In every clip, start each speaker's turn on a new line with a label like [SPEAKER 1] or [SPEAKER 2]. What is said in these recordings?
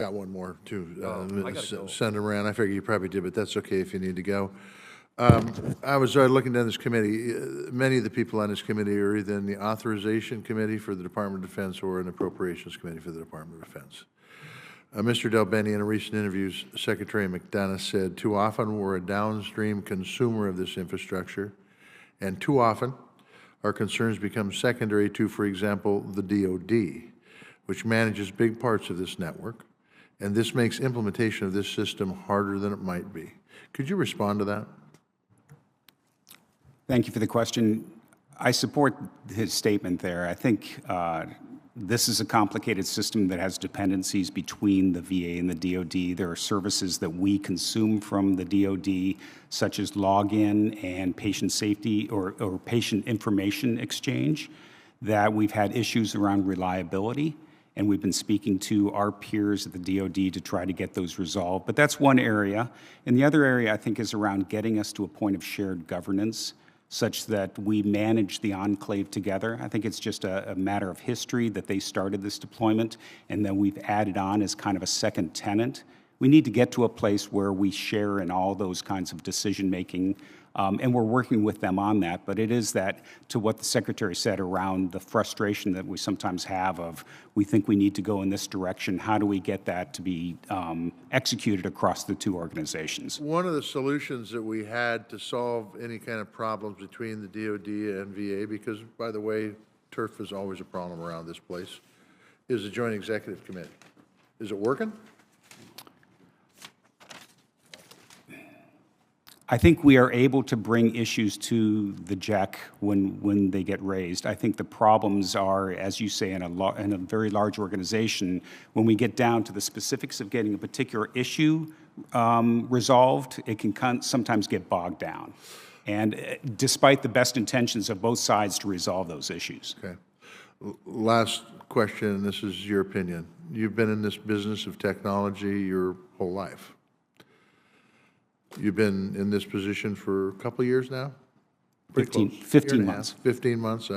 [SPEAKER 1] Got one more, too.
[SPEAKER 2] I gotta go.
[SPEAKER 1] Senator Moran, I figure you probably did, but that's okay if you need to go. I was looking down this committee. Many of the people on this committee are either in the Authorization Committee for the Department of Defense or in the Appropriations Committee for the Department of Defense. Mr. Del Bene, in a recent interview, Secretary McDonough said, too often we're a downstream consumer of this infrastructure, and too often our concerns become secondary to, for example, the DoD, which manages big parts of this network, and this makes implementation of this system harder than it might be. Could you respond to that?
[SPEAKER 3] Thank you for the question. I support his statement there. I think this is a complicated system that has dependencies between the VA and the DoD. There are services that we consume from the DoD, such as login and patient safety or patient information exchange, that we've had issues around reliability. And we've been speaking to our peers at the DoD to try to get those resolved. But that's one area. And the other area, I think, is around getting us to a point of shared governance such that we manage the enclave together. I think it's just a matter of history that they started this deployment, and then we've added on as kind of a second tenant. We need to get to a place where we share in all those kinds of decision-making, and we're working with them on that. But it is that, to what the Secretary said around the frustration that we sometimes have of, we think we need to go in this direction, how do we get that to be executed across the two organizations?
[SPEAKER 1] One of the solutions that we had to solve any kind of problems between the DoD and VA, because, by the way, turf is always a problem around this place, is the Joint Executive Committee. Is it working?
[SPEAKER 3] I think we are able to bring issues to the JEC when they get raised. I think the problems are, as you say, in a very large organization, when we get down to the specifics of getting a particular issue resolved, it can sometimes get bogged down. And despite the best intentions of both sides to resolve those issues.
[SPEAKER 1] Okay. Last question, and this is your opinion. You've been in this business of technology your whole life. You've been in this position for a couple of years now?
[SPEAKER 3] 15 months.
[SPEAKER 1] 15 months.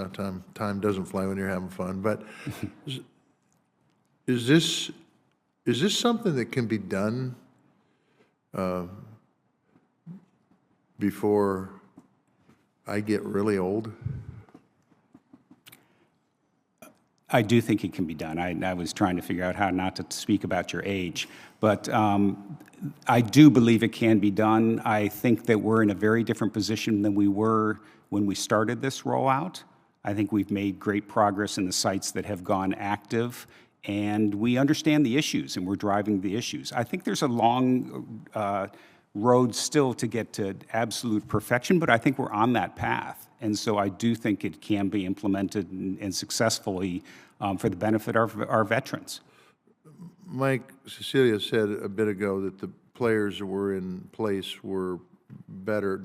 [SPEAKER 1] Time doesn't fly when you're having fun. But is this something that can be done before I get really old?
[SPEAKER 3] I do think it can be done. I was trying to figure out how not to speak about your age, but I do believe it can be done. I think that we're in a very different position than we were when we started this rollout. I think we've made great progress in the sites that have gone active, and we understand the issues, and we're driving the issues. I think there's a long road still to get to absolute perfection, but I think we're on that path. And so I do think it can be implemented and successfully for the benefit of our veterans.
[SPEAKER 1] Mike, Cecilia said a bit ago that the players that were in place were better.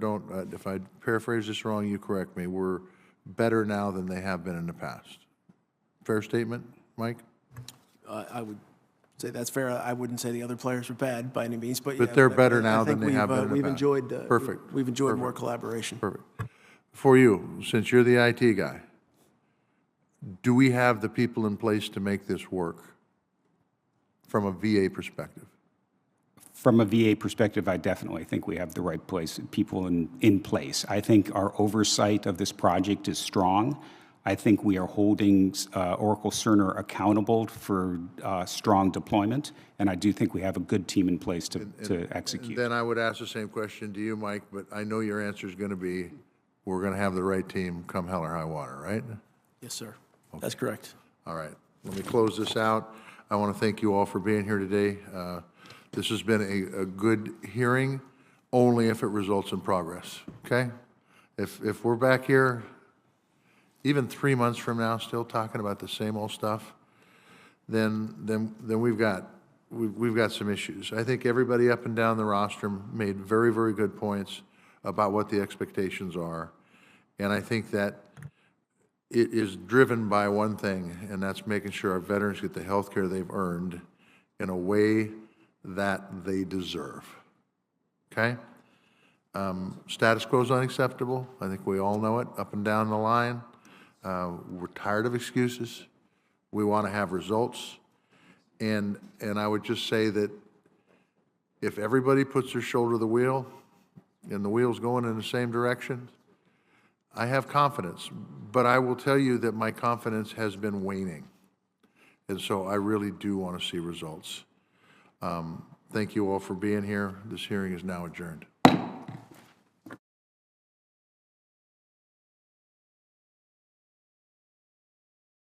[SPEAKER 1] If I paraphrase this wrong, you correct me. We're better now than they have been in the past. Fair statement, Mike?
[SPEAKER 2] I would say that's fair. I wouldn't say the other players were bad by any means, but
[SPEAKER 1] But
[SPEAKER 2] yeah,
[SPEAKER 1] they're better now than they have been in the
[SPEAKER 2] we've
[SPEAKER 1] past.
[SPEAKER 2] enjoyed
[SPEAKER 1] Perfect.
[SPEAKER 2] We've enjoyed
[SPEAKER 1] Perfect.
[SPEAKER 2] more collaboration.
[SPEAKER 1] Perfect. For you, since you're the IT guy, do we have the people in place to make this work from a VA perspective?
[SPEAKER 3] From a VA perspective, I definitely think we have the right people in place. I think our oversight of this project is strong. I think we are holding Oracle Cerner accountable for strong deployment, and I do think we have a good team in place to execute.
[SPEAKER 1] Then I would ask the same question to you, Mike, but I know your answer is going to be, we're going to have the right team come hell or high water, right?
[SPEAKER 2] Yes, sir. Okay. That's correct.
[SPEAKER 1] All right. Let me close this out. I want to thank you all for being here today. This has been a good hearing, only if it results in progress, okay? If we're back here, even 3 months from now, still talking about the same old stuff, then we've got some issues. I think everybody up and down the rostrum made very, very good points about what the expectations are, and I think that it is driven by one thing, and that's making sure our veterans get the health care they've earned in a way that they deserve, okay? Status quo is unacceptable. I think we all know it, up and down the line. We're tired of excuses. We want to have results. And I would just say that if everybody puts their shoulder to the wheel and the wheel's going in the same direction, I have confidence. But I will tell you that my confidence has been waning. And so I really do want to see results. Thank you all for being here. This hearing is now adjourned.